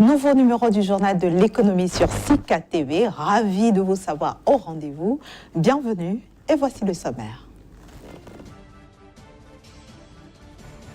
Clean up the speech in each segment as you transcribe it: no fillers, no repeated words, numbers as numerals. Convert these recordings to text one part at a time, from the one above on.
Nouveau numéro du journal de l'économie sur Sika TV. Ravi de vous savoir au rendez-vous. Bienvenue et voici le sommaire.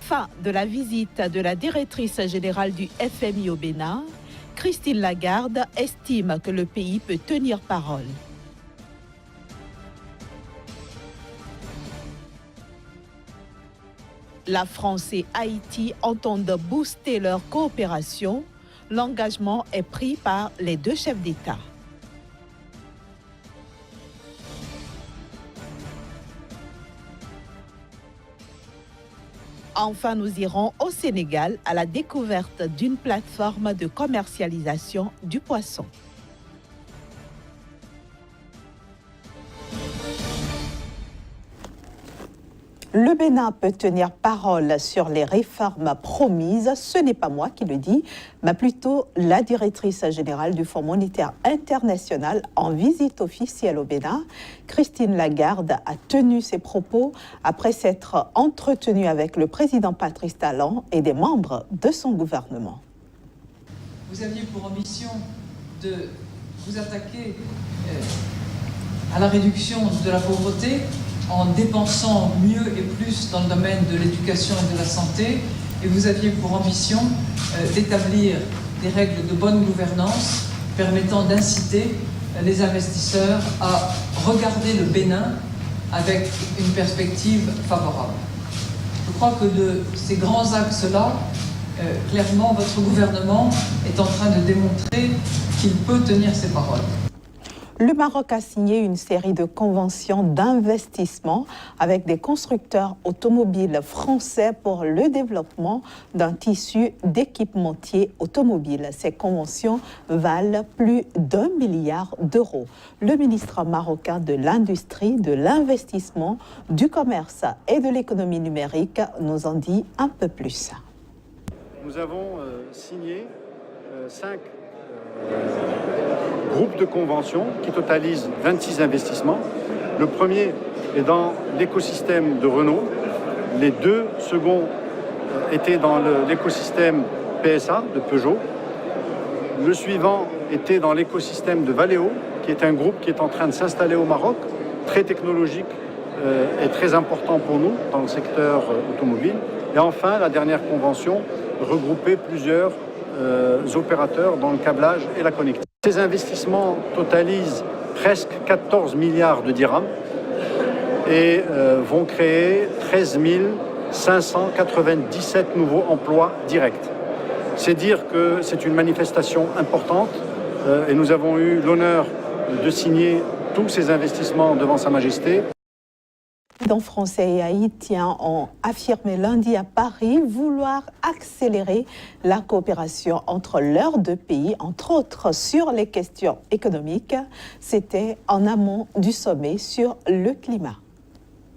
Fin de la visite de la directrice générale du FMI au Bénin. Christine Lagarde estime que le pays peut tenir parole. La France et Haïti entendent booster leur coopération. L'engagement est pris par les deux chefs d'État. Enfin, nous irons au Sénégal à la découverte d'une plateforme de commercialisation du poisson. Le Bénin peut tenir parole sur les réformes promises. Ce n'est pas moi qui le dis, mais plutôt la directrice générale du Fonds monétaire international en visite officielle au Bénin. Christine Lagarde a tenu ses propos après s'être entretenue avec le président Patrice Talon et des membres de son gouvernement. Vous aviez pour ambition de vous attaquer à la réduction de la pauvreté en dépensant mieux et plus dans le domaine de l'éducation et de la santé, et vous aviez pour ambition d'établir des règles de bonne gouvernance permettant d'inciter les investisseurs à regarder le Bénin avec une perspective favorable. Je crois que de ces grands axes-là, clairement, votre gouvernement est en train de démontrer qu'il peut tenir ses paroles. Le Maroc a signé une série de conventions d'investissement avec des constructeurs automobiles français pour le développement d'un tissu d'équipementiers automobiles. Ces conventions valent plus d'1 milliard d'euros. Le ministre marocain de l'Industrie, de l'Investissement, du Commerce et de l'Économie numérique nous en dit un peu plus. Nous avons signé 5 groupes de conventions qui totalisent 26 investissements. Le premier est dans l'écosystème de Renault. Les deux seconds étaient dans l'écosystème PSA de Peugeot. Le suivant était dans l'écosystème de Valeo, qui est un groupe qui est en train de s'installer au Maroc, très technologique et très important pour nous dans le secteur automobile. Et enfin, la dernière convention regroupait plusieurs opérateurs dans le câblage et la connectivité. Ces investissements totalisent presque 14 milliards de dirhams et vont créer 13 597 nouveaux emplois directs. C'est dire que c'est une manifestation importante et nous avons eu l'honneur de signer tous ces investissements devant Sa Majesté. Les présidents français et haïtiens ont affirmé lundi à Paris vouloir accélérer la coopération entre leurs deux pays, entre autres sur les questions économiques. C'était en amont du sommet sur le climat.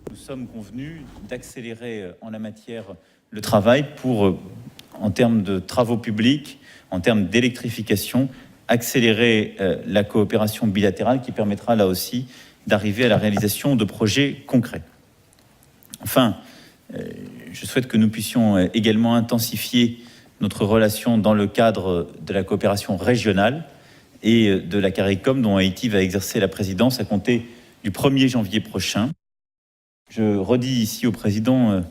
Nous sommes convenus d'accélérer en la matière le travail pour, en termes de travaux publics, en termes d'électrification, accélérer la coopération bilatérale qui permettra là aussi d'arriver à la réalisation de projets concrets. Enfin, je souhaite que nous puissions également intensifier notre relation dans le cadre de la coopération régionale et de la CARICOM dont Haïti va exercer la présidence à compter du 1er janvier prochain. Je redis ici au président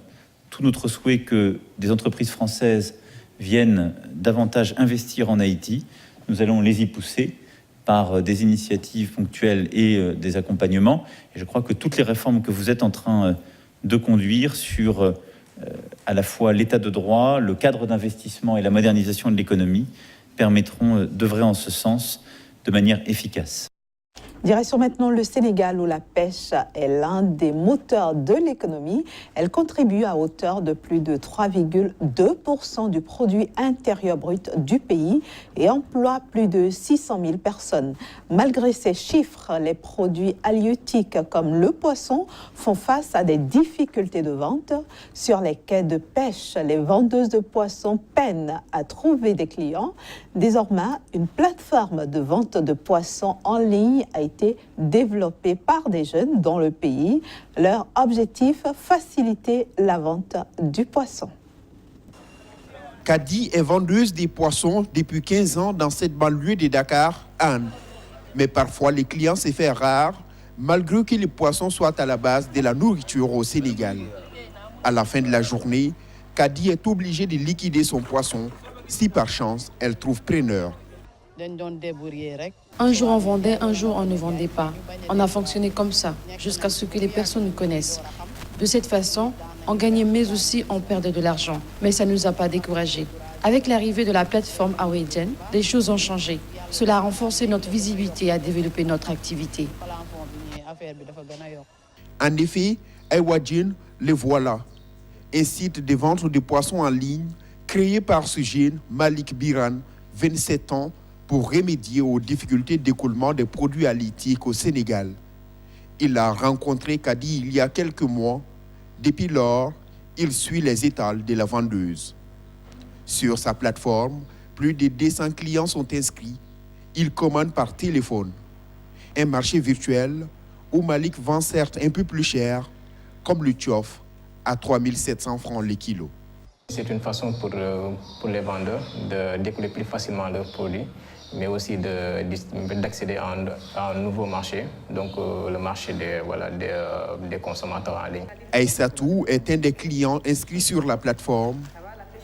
tout notre souhait que des entreprises françaises viennent davantage investir en Haïti. Nous allons les y pousser par des initiatives ponctuelles et des accompagnements. Et je crois que toutes les réformes que vous êtes en train de conduire sur à la fois l'état de droit, le cadre d'investissement et la modernisation de l'économie permettront d'œuvrer en ce sens de manière efficace. Direction maintenant le Sénégal où la pêche est l'un des moteurs de l'économie. Elle contribue à hauteur de plus de 3,2% du produit intérieur brut du pays et emploie plus de 600 000 personnes. Malgré ces chiffres, les produits halieutiques comme le poisson font face à des difficultés de vente. Sur les quais de pêche, les vendeuses de poissons peinent à trouver des clients. Désormais, une plateforme de vente de poissons en ligne a été développée par des jeunes dans le pays. Leur objectif, faciliter la vente du poisson. Kadi est vendeuse des poissons depuis 15 ans dans cette banlieue de Dakar, Anne. Mais parfois, les clients se font rares, malgré que les poissons soient à la base de la nourriture au Sénégal. À la fin de la journée, Kadi est obligée de liquider son poisson si par chance elle trouve preneur. Un jour on vendait, un jour on ne vendait pas. On a fonctionné comme ça, jusqu'à ce que les personnes nous connaissent. De cette façon, on gagnait mais aussi on perdait de l'argent. Mais ça ne nous a pas découragés. Avec l'arrivée de la plateforme Awaygen, les choses ont changé. Cela a renforcé notre visibilité et a développé notre activité. En effet, Awaygen, le voilà. Un site de vente de poissons en ligne créé par ce jeune Malik Biran, 27 ans, pour remédier aux difficultés d'écoulement des produits halieutiques au Sénégal. Il a rencontré Kadi il y a quelques mois. Depuis lors, il suit les étals de la vendeuse. Sur sa plateforme, plus de 200 clients sont inscrits. Il commande par téléphone. Un marché virtuel où Malik vend certes un peu plus cher, comme le tchof, à 3 700 francs le kilo. C'est une façon pour les vendeurs de décoller plus facilement leurs produits, mais aussi d'accéder à un nouveau marché, donc le marché des consommateurs en ligne. Aïssatou est un des clients inscrits sur la plateforme.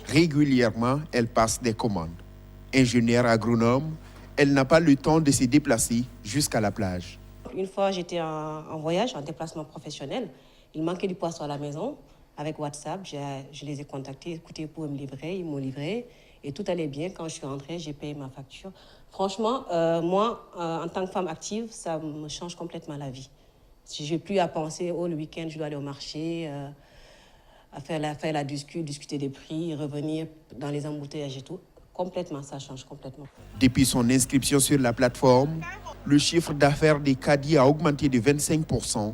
Régulièrement, elle passe des commandes. Ingénieure agronome, elle n'a pas le temps de se déplacer jusqu'à la plage. Une fois, j'étais en voyage, en déplacement professionnel. Il manquait du poisson à la maison. Avec WhatsApp, je les ai contactés. Écoutez, pour me livrer, ils m'ont livré. Et tout allait bien. Quand je suis rentrée, j'ai payé ma facture. Franchement, moi, en tant que femme active, ça me change complètement la vie. Si je n'ai plus à penser, le week-end, je dois aller au marché, à faire la discuter des prix, revenir dans les embouteillages et tout. Complètement, ça change complètement. Depuis son inscription sur la plateforme, le chiffre d'affaires des Kadi a augmenté de 25%.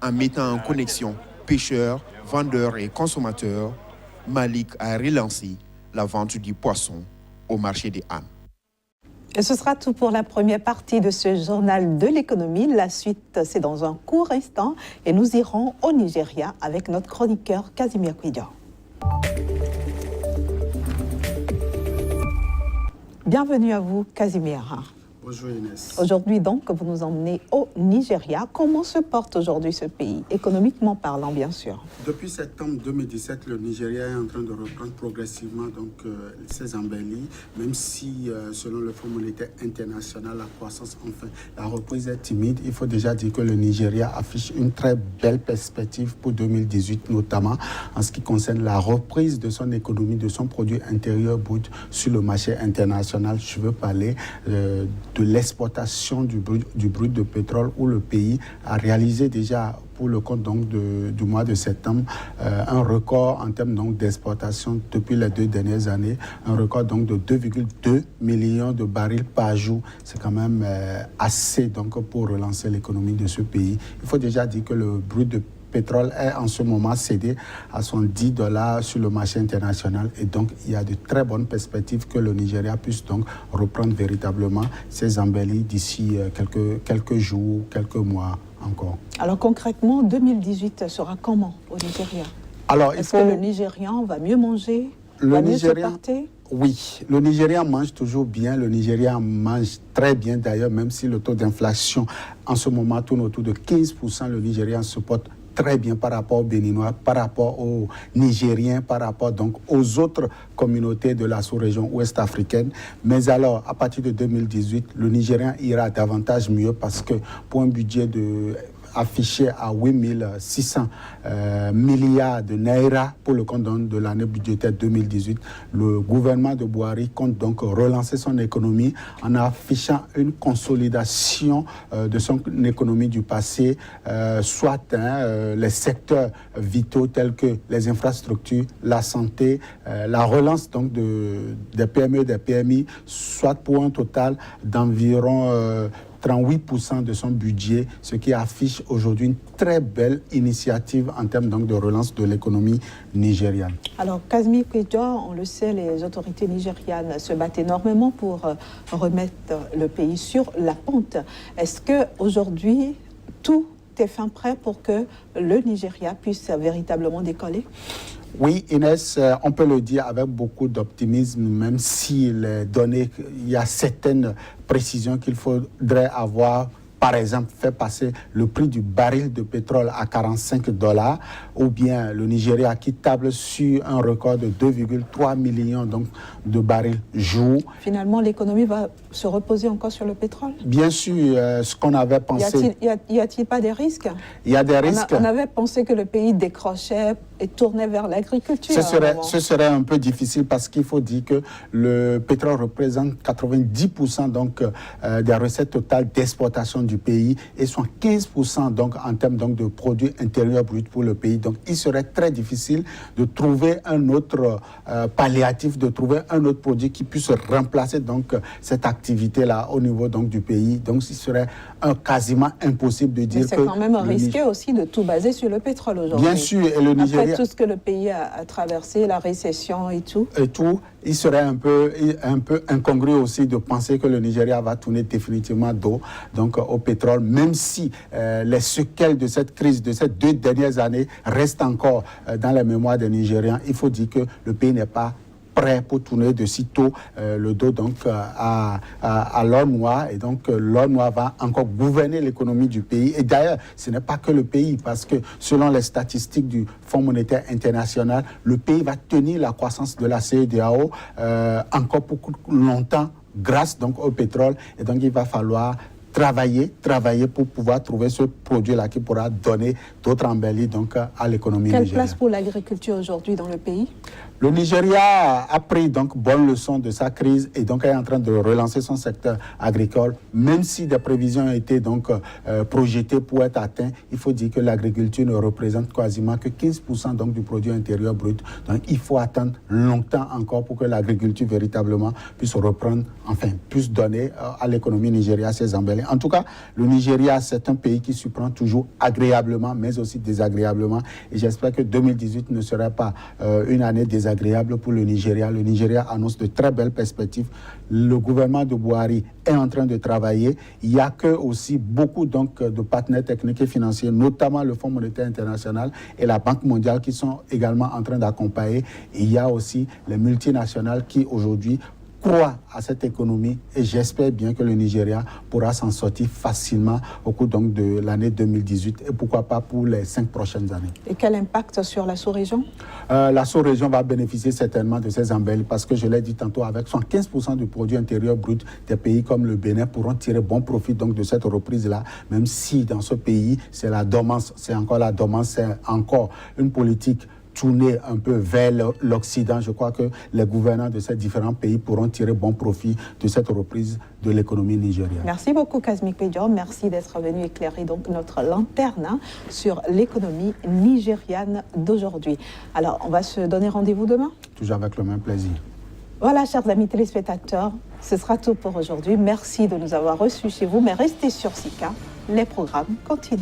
En mettant en connexion pêcheurs, vendeurs et consommateurs, Malik a relancé la vente du poisson au marché des ânes. Et ce sera tout pour la première partie de ce journal de l'économie. La suite, c'est dans un court instant et nous irons au Nigeria avec notre chroniqueur Casimir Kouidian. Bienvenue à vous, Casimir. Bonjour Inès. Aujourd'hui donc, vous nous emmenez au Nigeria. Comment se porte aujourd'hui ce pays, économiquement parlant bien sûr? Depuis septembre 2017, le Nigeria est en train de reprendre progressivement ses embellis, même si selon le Fonds monétaire international, la croissance, la reprise est timide. Il faut déjà dire que le Nigeria affiche une très belle perspective pour 2018, notamment en ce qui concerne la reprise de son économie, de son produit intérieur brut sur le marché international. Je veux parler de l'exportation du brut de pétrole, où le pays a réalisé déjà pour le compte du mois de septembre un record en termes d'exportation depuis les 2 dernières années, un record de 2,2 millions de barils par jour. C'est quand même assez pour relancer l'économie de ce pays. Il faut déjà dire que le brut de pétrole est en ce moment cédé à son $10 sur le marché international, et donc il y a de très bonnes perspectives que le Nigeria puisse donc reprendre véritablement ses embellis d'ici quelques jours, quelques mois encore. Alors concrètement, 2018 sera comment au Nigeria? Alors, est-ce que le Nigérian va mieux manger, va mieux se porter? Oui, le Nigeria mange toujours bien, le Nigeria mange très bien d'ailleurs, même si le taux d'inflation en ce moment tourne autour de 15%, le Nigeria se porte très bien par rapport aux Béninois, par rapport aux Nigériens, par rapport donc aux autres communautés de la sous-région ouest africaine. Mais alors, à partir de 2018, le Nigérien ira davantage mieux parce que pour un budget affiché à 8 600 milliards de naira pour le compte de l'année budgétaire 2018. Le gouvernement de Buhari compte donc relancer son économie en affichant une consolidation de son économie du passé, soit les secteurs vitaux tels que les infrastructures, la santé, la relance donc des PME, des PMI, soit pour un total d'environ 38% de son budget, ce qui affiche aujourd'hui une très belle initiative en termes donc de relance de l'économie nigériane. Alors, Casimir Kouidian, on le sait, les autorités nigérianes se battent énormément pour remettre le pays sur la pente. Est-ce qu'aujourd'hui, tout est fin prêt pour que le Nigeria puisse véritablement décoller? Oui, Inès, on peut le dire avec beaucoup d'optimisme, même si les données, il y a certaines précisions qu'il faudrait avoir. Par exemple, faire passer le prix du baril de pétrole à $45, ou bien le Nigeria qui table sur un record de 2,3 millions donc, de barils jour. Finalement, l'économie va se reposer encore sur le pétrole? Bien sûr, ce qu'on avait pensé... Y a-t-il pas des risques? Il y a des risques. On avait pensé que le pays décrochait et tournait vers l'agriculture. Ce serait un peu difficile parce qu'il faut dire que le pétrole représente 90% donc, des recettes totales d'exportation du pays et 15% donc, en termes donc, de produits intérieurs bruts pour le pays. Donc il serait très difficile de trouver un autre palliatif, de trouver un autre produit qui puisse remplacer donc, cette activité-là au niveau donc, du pays. Donc il serait quasiment impossible de dire que... c'est quand même risqué aussi de tout baser sur le pétrole aujourd'hui. Bien sûr, et le Nigeria... Après tout ce que le pays a traversé, la récession et tout. Il serait un peu incongru aussi de penser que le Nigeria va tourner définitivement dos donc, au pétrole, même si les séquelles de cette crise de ces 2 dernières années restent encore dans la mémoire des Nigérians. Il faut dire que le pays n'est pas prêt pour tourner de sitôt le dos donc, à l'or noir. Et donc, l'or noir va encore gouverner l'économie du pays. Et d'ailleurs, ce n'est pas que le pays, parce que selon les statistiques du Fonds monétaire international, le pays va tenir la croissance de la CEDEAO encore beaucoup longtemps grâce donc, au pétrole. Et donc, il va falloir travailler pour pouvoir trouver ce produit-là qui pourra donner d'autres embellis donc, à l'économie nigérienne. Quelle place pour l'agriculture aujourd'hui dans le pays? Le Nigeria a pris donc bonne leçon de sa crise et donc est en train de relancer son secteur agricole. Même si des prévisions ont été donc projetées pour être atteintes, il faut dire que l'agriculture ne représente quasiment que 15% donc du produit intérieur brut. Donc il faut attendre longtemps encore pour que l'agriculture véritablement puisse reprendre, enfin puisse donner à l'économie nigériane ses embellis. En tout cas, le Nigeria, c'est un pays qui surprend toujours agréablement, mais aussi désagréablement. Et j'espère que 2018 ne sera pas une année désagréable pour le Nigeria. Le Nigeria annonce de très belles perspectives. Le gouvernement de Buhari est en train de travailler. Il y a que aussi beaucoup donc, de partenaires techniques et financiers, notamment le Fonds monétaire international et la Banque mondiale qui sont également en train d'accompagner. Il y a aussi les multinationales qui aujourd'hui croient à cette économie et j'espère bien que le Nigeria pourra s'en sortir facilement au cours donc de l'année 2018 et pourquoi pas pour les 5 prochaines années. Et quel impact sur la sous-région? La sous-région va bénéficier certainement de ces embellis parce que je l'ai dit tantôt, avec 75% du produit intérieur brut, des pays comme le Bénin pourront tirer bon profit donc de cette reprise-là, même si dans ce pays, c'est la dormance, c'est encore une politique tourner un peu vers l'Occident. Je crois que les gouvernants de ces différents pays pourront tirer bon profit de cette reprise de l'économie nigérienne. Merci beaucoup, Kazmi Pédior. Merci d'être venu éclairer donc notre lanterne sur l'économie nigériane d'aujourd'hui. Alors, on va se donner rendez-vous demain? Toujours avec le même plaisir. Voilà, chers amis téléspectateurs, ce sera tout pour aujourd'hui. Merci de nous avoir reçus chez vous, mais restez sur SICA, les programmes continuent.